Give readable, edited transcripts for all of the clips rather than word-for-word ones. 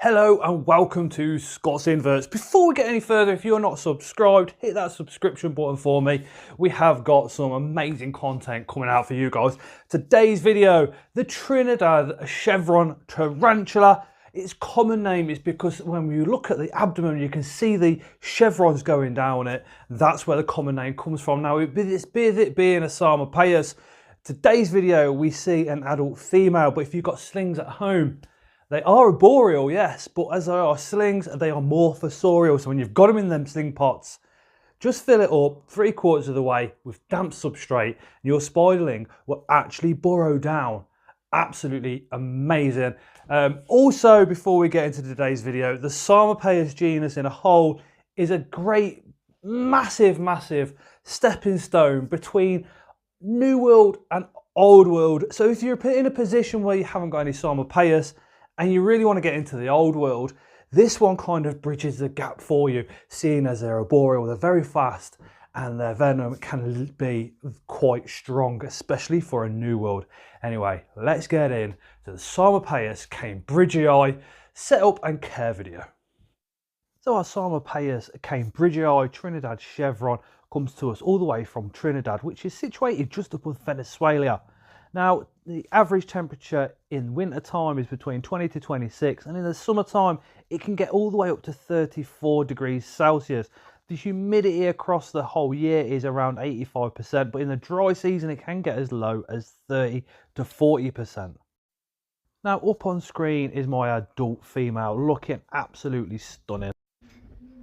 Hello and welcome to Scott's Inverts. Before we get any further, if you're not subscribed, hit that subscription button for me. We have got some amazing content coming out for you guys. Today's video, the Trinidad chevron tarantula. Its common name is because when you look at the abdomen, you can see the chevrons going down it. That's where the common name comes from. Now, with it being a Psalmopoeus, today's video we see an adult female, but if you've got slings at home, they are arboreal, yes, but as they are slings, they are more fossorial. So when you've got them in them sling pots, just fill it up 3/4 of the way with damp substrate, and your spiderling will actually burrow down. Absolutely amazing. Also, before we get into today's video, the Psalmopoeus genus in a whole is a great, massive stepping stone between New World and Old World. So if you're in a position where you haven't got any Psalmopoeus, and you really want to get into the old world, this one kind of bridges the gap for you, seeing as they're arboreal, they're very fast, and their venom can be quite strong, especially for a new world. Anyway, let's get in to the Psalmopoeus cambridgei setup and care video. So our Psalmopoeus cambridgei Trinidad chevron comes to us all the way from Trinidad, which is situated just above Venezuela. Now, the average temperature in winter time is between 20 to 26, and in the summertime it can get all the way up to 34 degrees Celsius. The humidity across the whole year is around 85%, but in the dry season it can get as low as 30 to 40%. Now, up on screen is my adult female, looking absolutely stunning.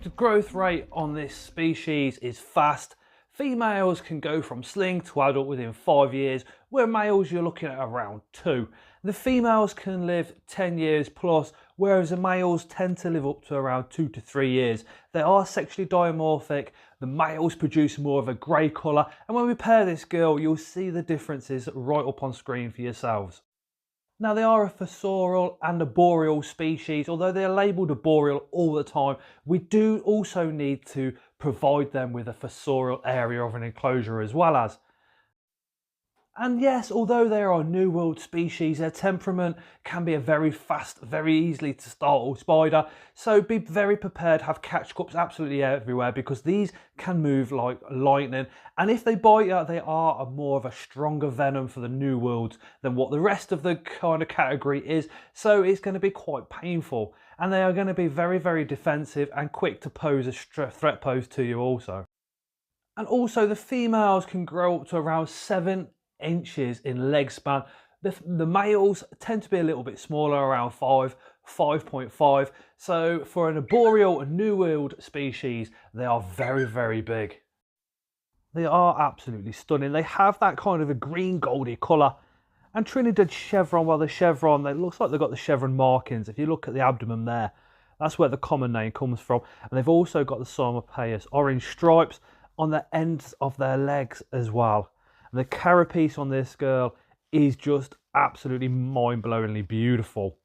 The growth rate on this species is fast. Females can go from sling to adult within 5 years, where males you're looking at around 2. The females can live 10 years plus, whereas the males tend to live up to around 2 to 3 years. They are sexually dimorphic. The males produce more of a grey colour, and when we pair this girl, you'll see the differences right up on screen for yourselves. Now, they are a fossorial and arboreal species. Although they're labelled arboreal all the time, we do also need to provide them with a fossorial area of an enclosure as well as. And yes, although they are a New World species, their temperament can be a very fast, very easily to startle spider. So be very prepared, have catch cups absolutely everywhere, because these can move like lightning. And if they bite you, they are more of a stronger venom for the New Worlds than what the rest of the kind of category is. So it's going to be quite painful. And they are going to be very defensive and quick to pose a threat pose to you also. And also the females can grow up to around 7 inches in leg span. The males tend to be a little bit smaller, around 5.5. So for an arboreal and New World species, they are very big. They are absolutely stunning. They have that kind of a green goldy colour. And Trinidad chevron, well, the chevron, it looks like they've got the chevron markings. If you look at the abdomen there, that's where the common name comes from. And they've also got the Psalmopoeus orange stripes on the ends of their legs as well. And the carapace on this girl is just absolutely mind-blowingly beautiful.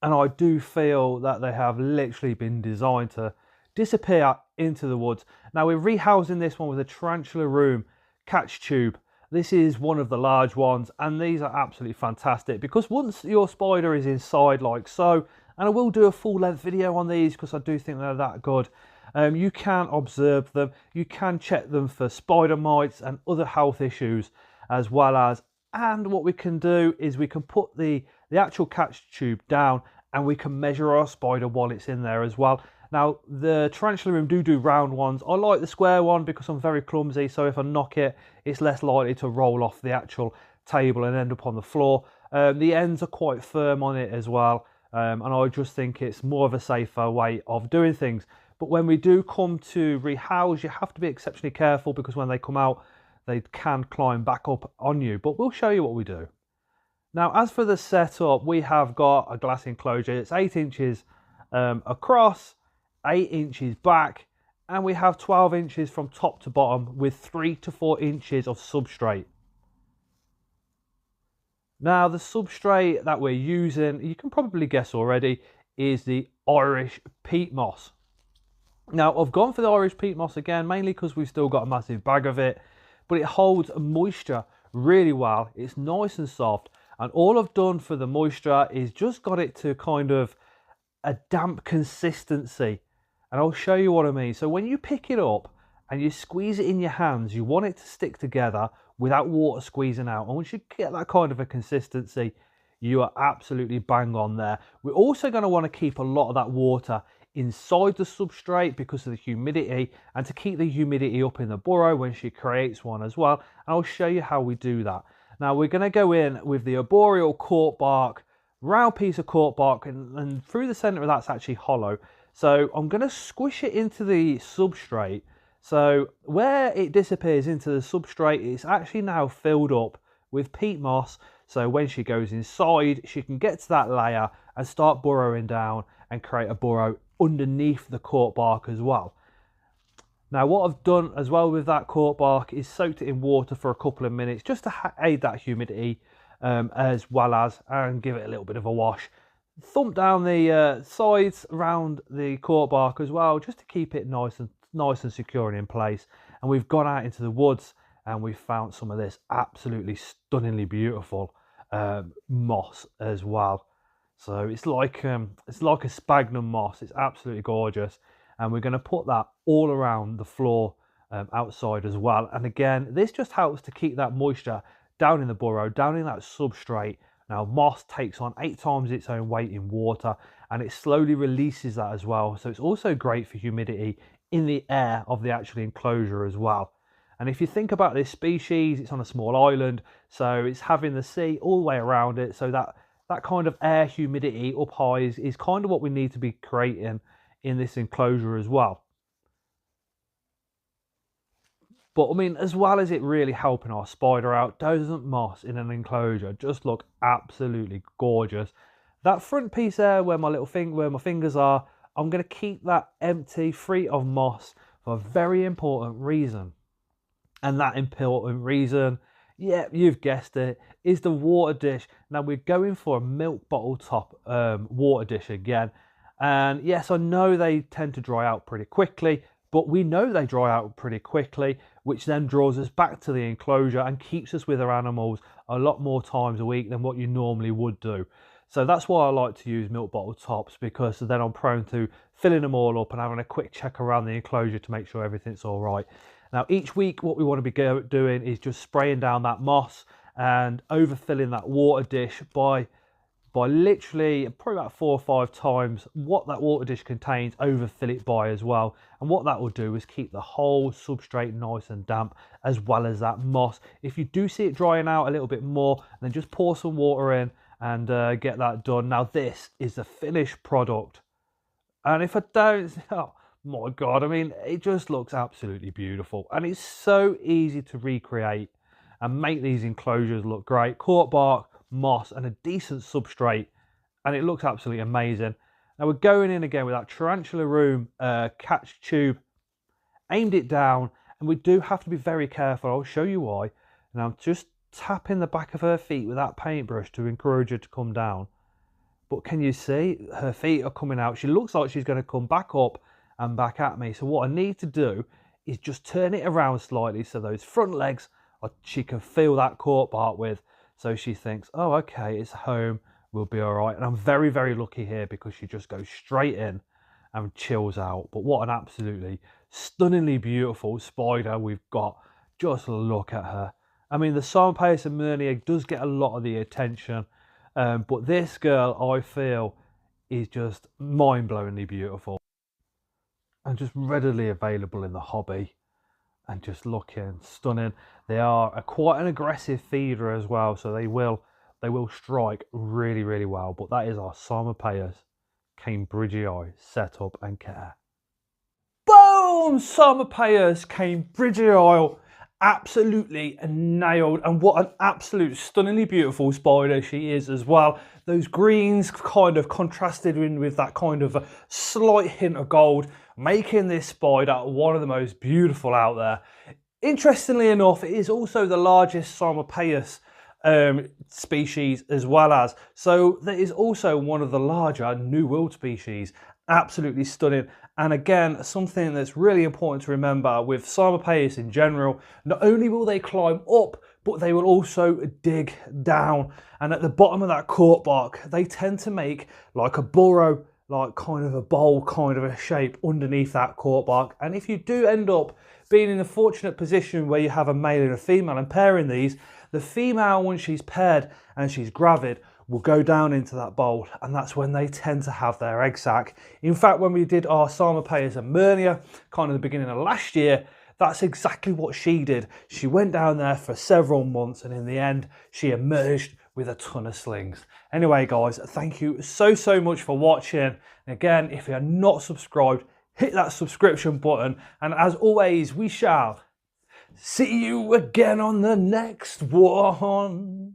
And I do feel that they have literally been designed to disappear into the woods. Now, we're rehousing this one with a tarantula room catch tube. This is one of the large ones, and these are absolutely fantastic because once your spider is inside like so, and I will do a full-length video on these because I do think they're that good. You can observe them, you can check them for spider mites and other health issues as well as, and what we can do is we can put the actual catch tube down and we can measure our spider while it's in there as well. Now, the tarantula room do round ones. I like the square one because I'm very clumsy, so if I knock it, it's less likely to roll off the actual table and end up on the floor. The ends are quite firm on it as well, and I just think it's more of a safer way of doing things. But when we do come to rehouse, you have to be exceptionally careful because when they come out, they can climb back up on you. But we'll show you what we do. Now, as for the setup, we have got a glass enclosure. It's 8 inches across, 8 inches back, and we have 12 inches from top to bottom with 3 to 4 inches of substrate. Now, the substrate that we're using, you can probably guess already, is the Irish peat moss. Now, I've gone for the Irish peat moss again, mainly because we've still got a massive bag of it, but it holds moisture really well. It's nice and soft, and all I've done for the moisture is just got it to kind of a damp consistency. And I'll show you what I mean. So when you pick it up and you squeeze it in your hands, you want it to stick together without water squeezing out. And once you get that kind of a consistency, you are absolutely bang on there. We're also going to want to keep a lot of that water inside the substrate because of the humidity, and to keep the humidity up in the burrow when she creates one as well. And I'll show you how we do that. Now we're going to go in with the arboreal cork bark, round piece of cork bark, and through the center of that's actually hollow. So I'm going to squish it into the substrate. So where it disappears into the substrate, it's actually now filled up with peat moss. So when she goes inside, she can get to that layer and start burrowing down and create a burrow underneath the cork bark as well. Now what I've done as well with that cork bark is soaked it in water for a couple of minutes just to aid that humidity, as well as, and give it a little bit of a wash. Thump down the sides around the cork bark as well, just to keep it nice and secure and in place. And we've gone out into the woods and we've found some of this absolutely stunningly beautiful moss as well. So it's like a sphagnum moss. It's absolutely gorgeous, and we're going to put that all around the floor outside as well. And again, this just helps to keep that moisture down in the burrow, down in that substrate. Now moss takes on 8 times its own weight in water, and it slowly releases that as well. So it's also great for humidity in the air of the actual enclosure as well. And if you think about this species, it's on a small island, so it's having the sea all the way around it. So that kind of air humidity up high is kind of what we need to be creating in this enclosure as well. But I mean, as well as it really helping our spider out, doesn't moss in an enclosure just look absolutely gorgeous? That front piece there where my fingers are, I'm going to keep that empty, free of moss, for a very important reason. And that important reason, yeah, you've guessed it, is the water dish. Now we're going for a milk bottle top water dish again. And yes, I know they tend to dry out pretty quickly, but we know they dry out pretty quickly, which then draws us back to the enclosure and keeps us with our animals a lot more times a week than what you normally would do. So that's why I like to use milk bottle tops, because then I'm prone to filling them all up and having a quick check around the enclosure to make sure everything's all right. Now each week what we want to be doing is just spraying down that moss and overfilling that water dish by literally probably about 4 or 5 times what that water dish contains, overfill it by as well. And what that will do is keep the whole substrate nice and damp, as well as that moss. If you do see it drying out a little bit more, then just pour some water in and get that done. Now this is the finished product, and if I don't, oh my god, I mean, it just looks absolutely beautiful, and it's so easy to recreate and make these enclosures look great. Cork bark, moss, and a decent substrate, and it looks absolutely amazing. Now we're going in again with that tarantula room catch tube, aimed it down, and we do have to be very careful. I'll show you why. And I'm just tapping the back of her feet with that paintbrush to encourage her to come down. But can you see her feet are coming out? She looks like she's going to come back up and back at me. So what I need to do is just turn it around slightly so those front legs she can feel that cork bark with. So she thinks, oh, okay, it's home, we'll be all right. And I'm very, very lucky here because she just goes straight in and chills out. But what an absolutely stunningly beautiful spider we've got. Just look at her. I mean, the Psalmopoeus and does get a lot of the attention, but this girl, I feel, is just mind-blowingly beautiful and just readily available in the hobby. And just looking stunning. They are quite an aggressive feeder as well, so they will strike really, really well. But that is our Psalmopoeus cambridgei setup and care. Boom! Psalmopoeus cambridgei, absolutely nailed. And what an absolute stunningly beautiful spider she is as well. Those greens kind of contrasted in with that kind of a slight hint of gold, making this spider one of the most beautiful out there. Interestingly enough, it is also the largest Psalmopoeus species as well as. So that is also one of the larger New World species. Absolutely stunning. And again, something that's really important to remember with Psalmopoeus in general, not only will they climb up, but they will also dig down. And at the bottom of that cork bark, they tend to make like a burrow like kind of a bowl kind of a shape underneath that cork bark. And if you do end up being in a fortunate position where you have a male and a female and pairing these, the female, once she's paired and she's gravid, will go down into that bowl, and that's when they tend to have their egg sac. In fact, when we did our Psalmopoeus and Myrnia kind of the beginning of last year, that's exactly what she did. She went down there for several months, and in the end she emerged with a ton of slings. Anyway guys, thank you so much for watching. And again, if you're not subscribed, hit that subscription button, and as always, we shall see you again on the next one.